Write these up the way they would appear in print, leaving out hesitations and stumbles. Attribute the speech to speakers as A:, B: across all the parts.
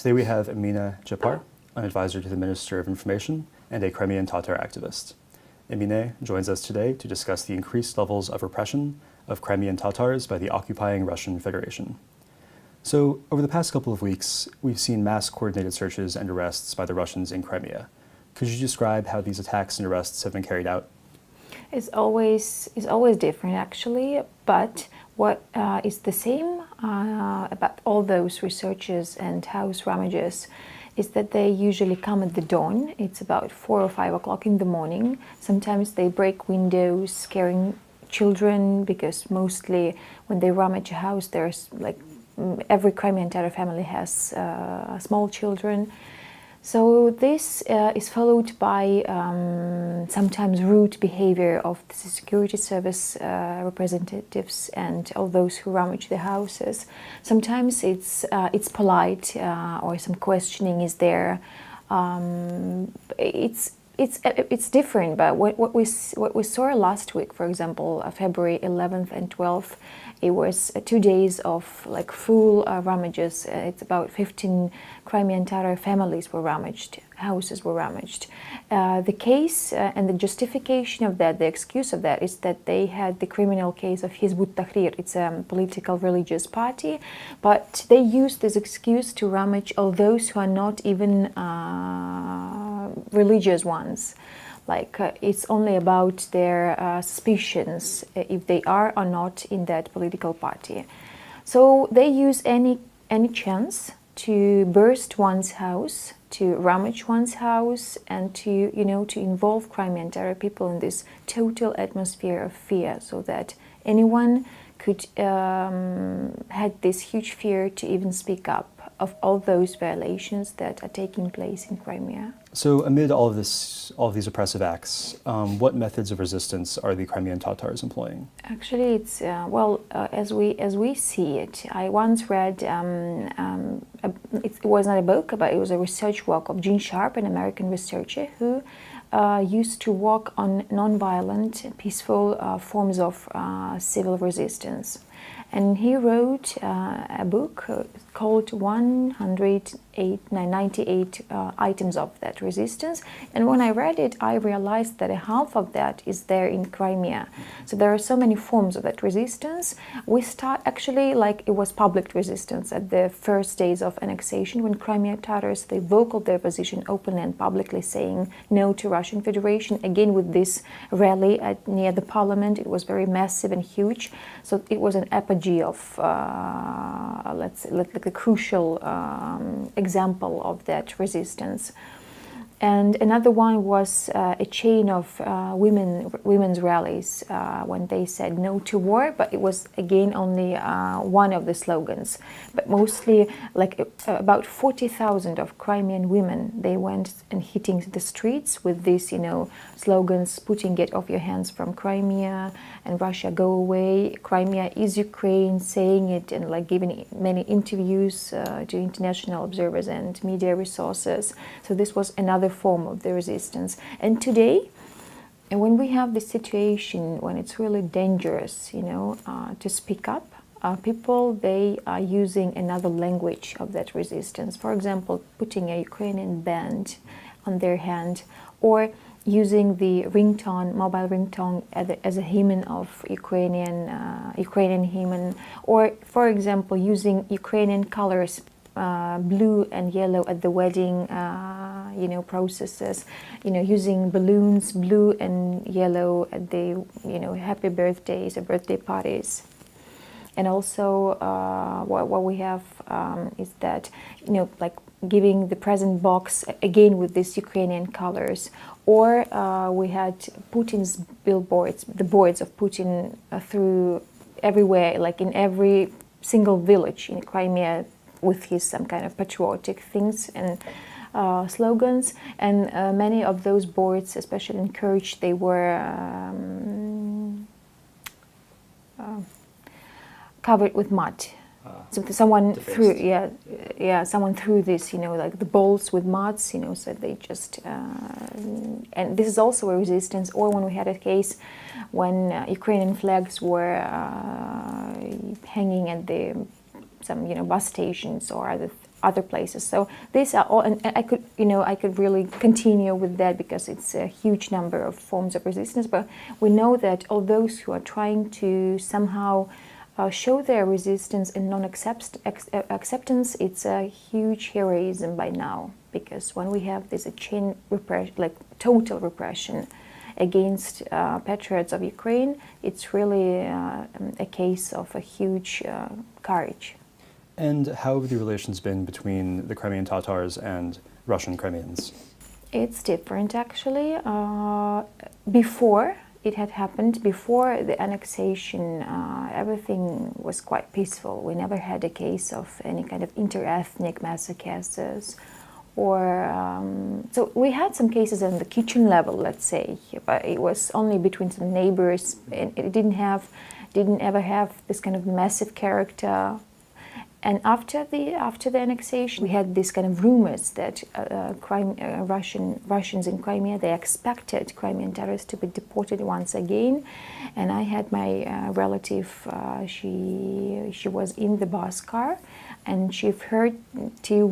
A: Today we have Emine Dzheppar, an advisor to the Minister of Information and a Crimean Tatar activist. Emine joins us today to discuss the increased levels of repression of Crimean Tatars by the occupying Russian Federation. So, over the past couple of weeks, we've seen mass coordinated searches and arrests by the Russians in Crimea. Could you describe how these attacks and arrests have been carried out?
B: It's always different, actually, but what is the same about all those researches and house rummages is that they usually come at the dawn. It's about 4 or 5 o'clock in the morning. Sometimes they break windows, scaring children, because mostly when they rummage a house, there's like every Crimean Tatar family has small children. So this is followed by sometimes rude behavior of the security service representatives and all those who rummage the houses. Sometimes it's polite or some questioning is there. It's different, but what we saw last week, for example, February 11th and 12th, it was 2 days of like full rummages. It's about 15 Crimean Tatar families were rummaged, houses were rummaged. The case and the justification of that, the excuse of that, is that they had the criminal case of Hizb ut-Tahrir. It's a political religious party, but they used this excuse to rummage all those who are not even religious ones. Like it's only about their suspicions if they are or not in that political party. So they use any chance to burst one's house, to rummage one's house, and to involve Crimean Tatar people in this total atmosphere of fear, so that anyone could had this huge fear to even speak up of all those violations that are taking place in Crimea.
A: So, amid all of these oppressive acts, what methods of resistance are the Crimean Tatars employing?
B: Actually, it's as we see it. I once read it was not a book, but it was a research work of Dzheppar, an American researcher who used to work on non-violent, peaceful forms of civil resistance. And he wrote a book called 198 items of that resistance. And when I read it, I realized that half of that is there in Crimea. So there are so many forms of that resistance. We start actually like it was public resistance at the first days of annexation, when Crimean Tatars, they vocalized their position openly and publicly, saying no to Russian Federation. Again, with this rally near the parliament, it was very massive and huge. So it was an apogee of like a crucial example of that resistance. And another one was a chain of women's rallies when they said no to war, but it was again only one of the slogans. But mostly, like about 40,000 of Crimean women, they went and hitting the streets with these, slogans: "Putin, get off your hands from Crimea," and "Russia, go away," "Crimea is Ukraine," saying it and like giving many interviews to international observers and media resources. So this was another form of the resistance. And today, and when we have this situation when it's really dangerous, to speak up, people, they are using another language of that resistance. For example, putting a Ukrainian band on their hand, or using the ringtone, mobile ringtone, as a hymn of Ukrainian hymn, or for example, using Ukrainian colors, blue and yellow at the wedding, processes, using balloons, blue and yellow at the, happy birthdays or birthday parties. And also, what we have is that, like giving the present box again with these Ukrainian colors, or we had Putin's billboards, the boards of Putin through everywhere, like in every single village in Crimea, with his some kind of patriotic things and slogans. And many of those boards, especially in Kerch, they were covered with mud. So someone threw, someone threw this, like the balls with muds, so they just, and this is also a resistance. Or when we had a case when Ukrainian flags were hanging at the some bus stations or other places. So these are all, and I could really continue with that because it's a huge number of forms of resistance. But we know that all those who are trying to somehow show their resistance and non-acceptance, it's a huge heroism by now. Because when we have this chain repression, like total repression against patriots of Ukraine, it's really a case of a huge courage.
A: And how have the relations been between the Crimean Tatars and Russian Crimeans?
B: It's different, actually. Before it had happened, before the annexation, everything was quite peaceful. We never had a case of any kind of inter-ethnic massacres. So we had some cases on the kitchen level, let's say, but it was only between some neighbors, and it didn't ever have this kind of massive character. And after the annexation, we had this kind of rumors that Russians in Crimea, they expected Crimean Tatars to be deported once again. And I had my relative, she was in the bus car, and she heard two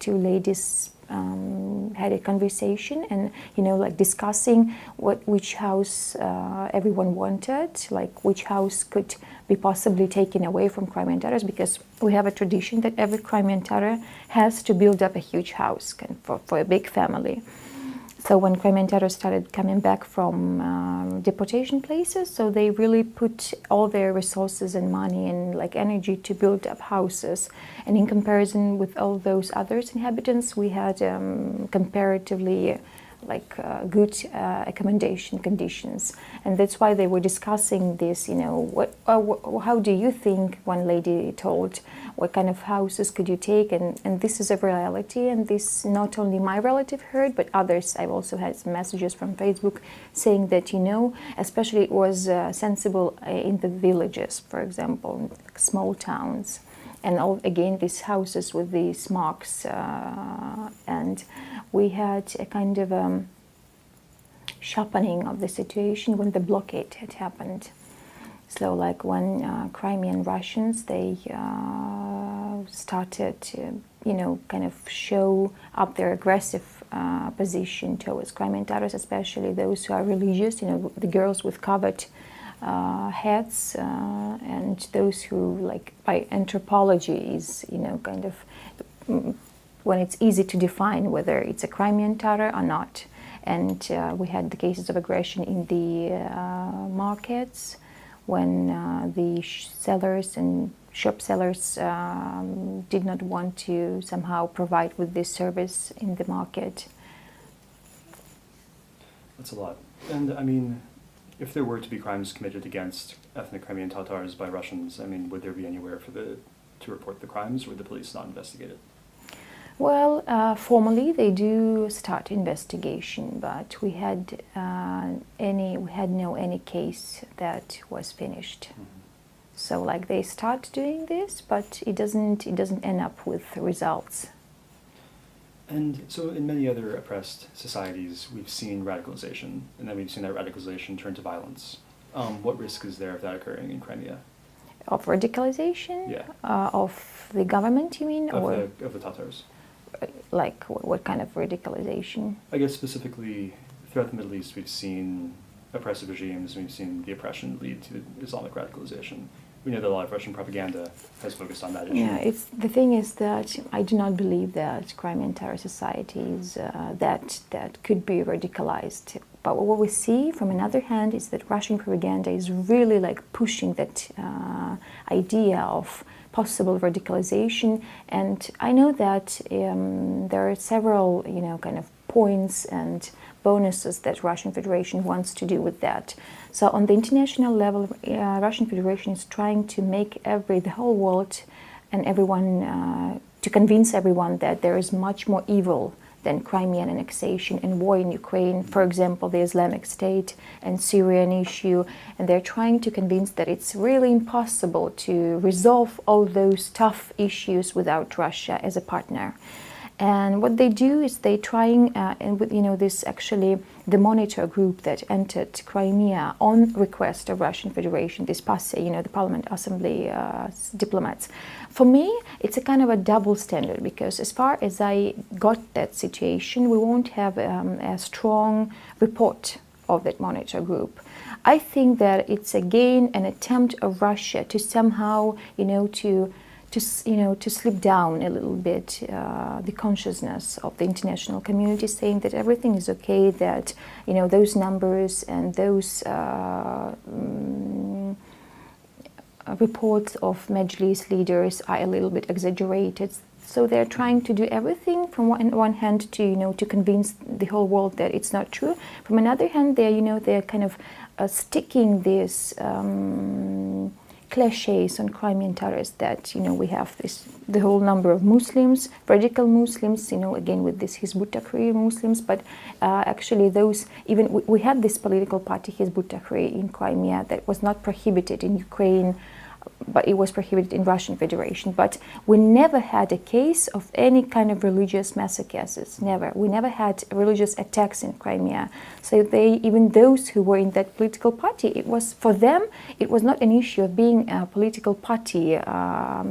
B: ladies had a conversation, and like discussing which house everyone wanted, like which house could be possibly taken away from Crimean Tatars, because we have a tradition that every Crimean Tatar has to build up a huge house for a big family. So when Crimean Tatars started coming back from deportation places, so they really put all their resources and money and like energy to build up houses. And in comparison with all those others inhabitants, we had comparatively good accommodation conditions. And that's why they were discussing this, how do you think, one lady told, what kind of houses could you take? And this is a reality, and this not only my relative heard, but others. I've also had some messages from Facebook saying that, especially it was sensible in the villages, for example, small towns. And again, these houses with these marks, and we had a kind of sharpening of the situation when the blockade had happened. So, like when Crimean Russians, they started to, kind of show up their aggressive position towards Crimean Tatars, especially those who are religious, the girls with covered heads, and those who, like, by anthropology is, kind of when it's easy to define whether it's a Crimean Tatar or not. And we had the cases of aggression in the markets when the sellers and shop sellers did not want to somehow provide with this service in the market.
A: That's a lot. And I mean, if there were to be crimes committed against ethnic Crimean Tatars by Russians, I mean, would there be anywhere to report the crimes, or would the police not investigate it?
B: Well, formally they do start investigation, but we had no any case that was finished. Mm-hmm. So, like, they start doing this, but it doesn't end up with results.
A: And so in many other oppressed societies, we've seen radicalization, and then we've seen that radicalization turn to violence. What risk is there of that occurring in Crimea?
B: Of radicalization?
A: Yeah.
B: Of the government, you mean?
A: Of the Tatars.
B: Like, what kind of radicalization?
A: I guess specifically, throughout the Middle East, we've seen oppressive regimes, we've seen the oppression lead to Islamic radicalization. We know that a lot of Russian propaganda has focused on that issue.
B: Yeah, the thing is that I do not believe that Crimean Tatar societies that could be radicalized. But what we see, from another hand, is that Russian propaganda is really like pushing that idea of possible radicalization. And I know that there are several, kind of points and bonuses that Russian Federation wants to do with that. So on the international level, Russian Federation is trying to make the whole world and everyone, to convince everyone that there is much more evil than Crimean annexation and war in Ukraine, for example, the Islamic State and Syrian issue. And they're trying to convince that it's really impossible to resolve all those tough issues without Russia as a partner. And what they do is they trying, and with this actually the monitor group that entered Crimea on request of Russian Federation, this PASSE, the Parliament Assembly diplomats. For me, it's a kind of a double standard, because as far as I got that situation, we won't have a strong report of that monitor group. I think that it's again an attempt of Russia to somehow, to slip down a little bit the consciousness of the international community, saying that everything is okay, that those numbers and those reports of Majlis leaders are a little bit exaggerated. So they're trying to do everything from one hand to convince the whole world that it's not true. From another hand, they're kind of sticking these cliches on Crimean Tatars that we have the whole number of Muslims, radical Muslims, again with this Hizb ut-Tahrir Muslims, but actually those, even we had this political party Hizb ut-Tahrir in Crimea that was not prohibited in Ukraine, but it was prohibited in Russian Federation. But we never had a case of any kind of religious massacres. Never. We never had religious attacks in Crimea. So even those who were in that political party, it was for them, it was not an issue of being a political party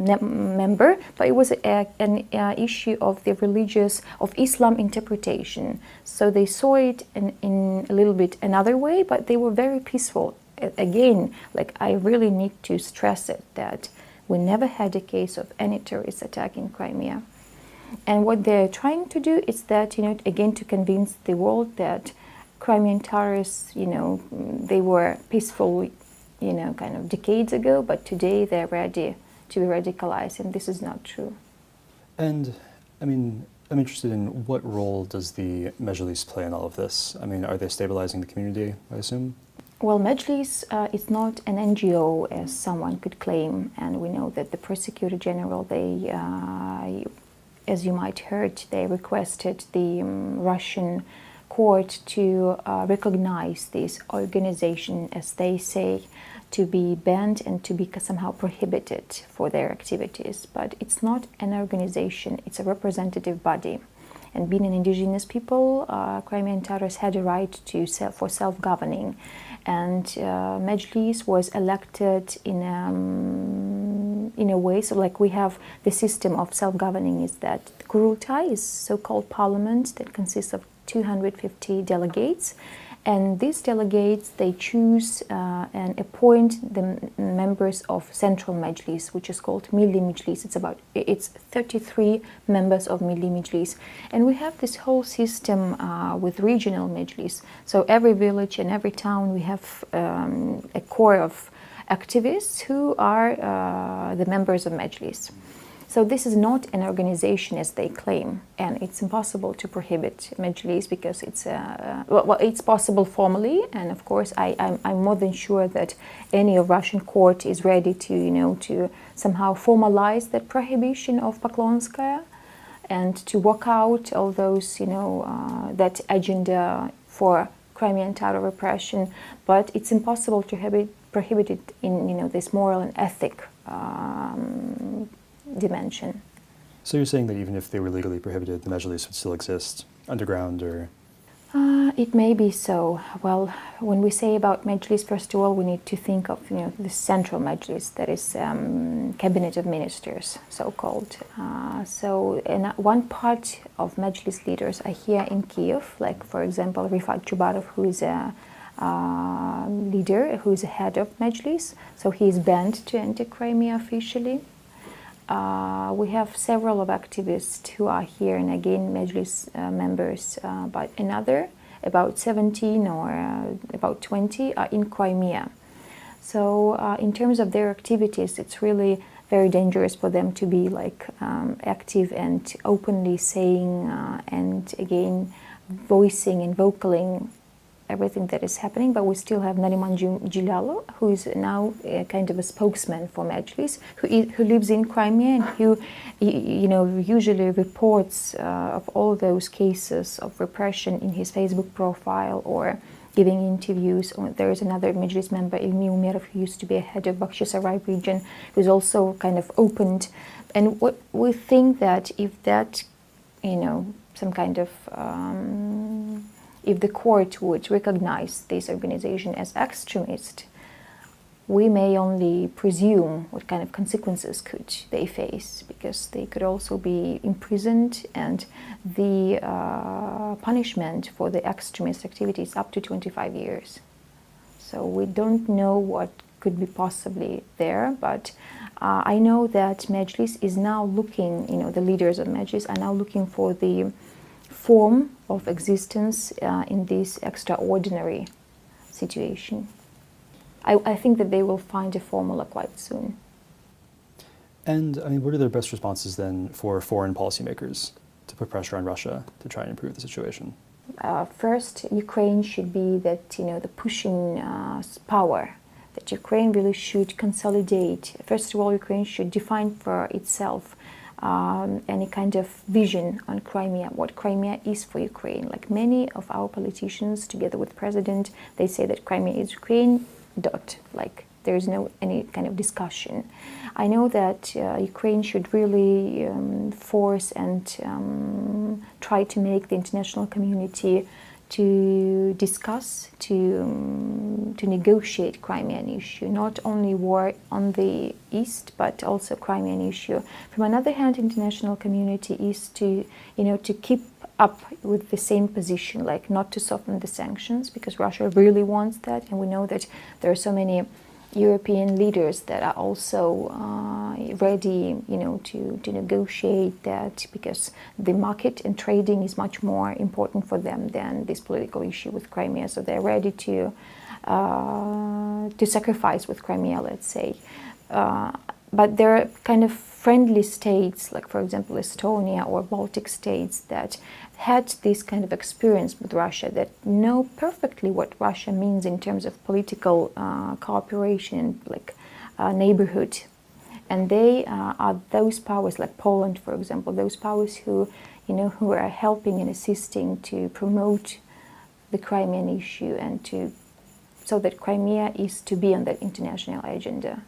B: member, but it was an issue of the of Islam interpretation. So they saw it in a little bit another way, but they were very peaceful. Again, I really need to stress it, that we never had a case of any terrorist attack in Crimea. And what they're trying to do is that, again, to convince the world that Crimean Tatars, they were peaceful, kind of decades ago, but today they're ready to be radicalized, and this is not true.
A: And, I'm interested in what role does the Majlis play in all of this? Are they stabilizing the community, I assume?
B: Well, Majlis is not an NGO, as someone could claim, and we know that the Prosecutor General, they, as you might heard, they requested the Russian court to recognize this organization, as they say, to be banned and to be somehow prohibited for their activities. But it's not an organization, it's a representative body. And being an indigenous people, Crimean Tatars had a right for self-governing. And Majlis was elected in a way, so we have the system of self-governing is that the Kurultai is so-called parliament that consists of 250 delegates. And these delegates, they choose and appoint the members of Central Majlis, which is called Milli Majlis. It's 33 members of Milli Majlis. And we have this whole system with regional Majlis. So every village and every town, we have a core of activists who are the members of Majlis. So this is not an organization as they claim, and it's impossible to prohibit Majlis because it's it's possible formally, and of course I'm more than sure that any Russian court is ready to to somehow formalize that prohibition of Poklonskaya and to work out all those that agenda for Crimean Tatar repression, but it's impossible to prohibit it in this moral and ethic dimension.
A: So you're saying that even if they were legally prohibited, the Majlis would still exist underground, or?
B: It may be so. Well, when we say about Majlis, first of all, we need to think of the central Majlis, that is cabinet of ministers, so-called. So one part of Majlis leaders are here in Kiev, like for example Rifat Chubarov, who is a leader, who is a head of Majlis. So he is banned to enter Crimea officially. We have several of activists who are here, and again Majlis members, but about 17 or about 20 are in Crimea. So in terms of their activities, it's really very dangerous for them to be active and openly saying and again voicing and vocaling everything that is happening. But we still have Nariman Jilalo, who is now kind of a spokesman for Majlis, who lives in Crimea and who usually reports of all those cases of repression in his Facebook profile or giving interviews. There is another Majlis member, Emine Umerov, who used to be a head of Bakhchisaray region, who's also kind of opened. And what we think that if that some kind of, if the court would recognize this organization as extremist, we may only presume what kind of consequences could they face, because they could also be imprisoned, and the punishment for the extremist activities up to 25 years. So we don't know what could be possibly there, but I know that Mejlis is now looking, the leaders of Mejlis are now looking for the form of existence in this extraordinary situation. I think that they will find a formula quite soon.
A: And what are their best responses then for foreign policymakers to put pressure on Russia to try and improve the situation?
B: First, Ukraine should be that, the pushing power, that Ukraine really should consolidate. First of all, Ukraine should define for itself any kind of vision on Crimea, what Crimea is for Ukraine. Like many of our politicians, together with the president, they say that Crimea is Ukraine, like there is no any kind of discussion. I know that Ukraine should really force and try to make the international community to discuss, to negotiate Crimean issue, not only war on the east, but also Crimean issue. From another hand, international community is to, to keep up with the same position, like not to soften the sanctions, because Russia really wants that, and we know that there are so many European leaders that are also ready, to negotiate that, because the market and trading is much more important for them than this political issue with Crimea. So they're ready to sacrifice with Crimea, let's say. But there are kind of friendly states, like for example Estonia or Baltic states, that had this kind of experience with Russia, that know perfectly what Russia means in terms of political cooperation, like neighborhood. And they are those powers, like Poland, for example, those powers who are helping and assisting to promote the Crimean issue, and so that Crimea is to be on that international agenda.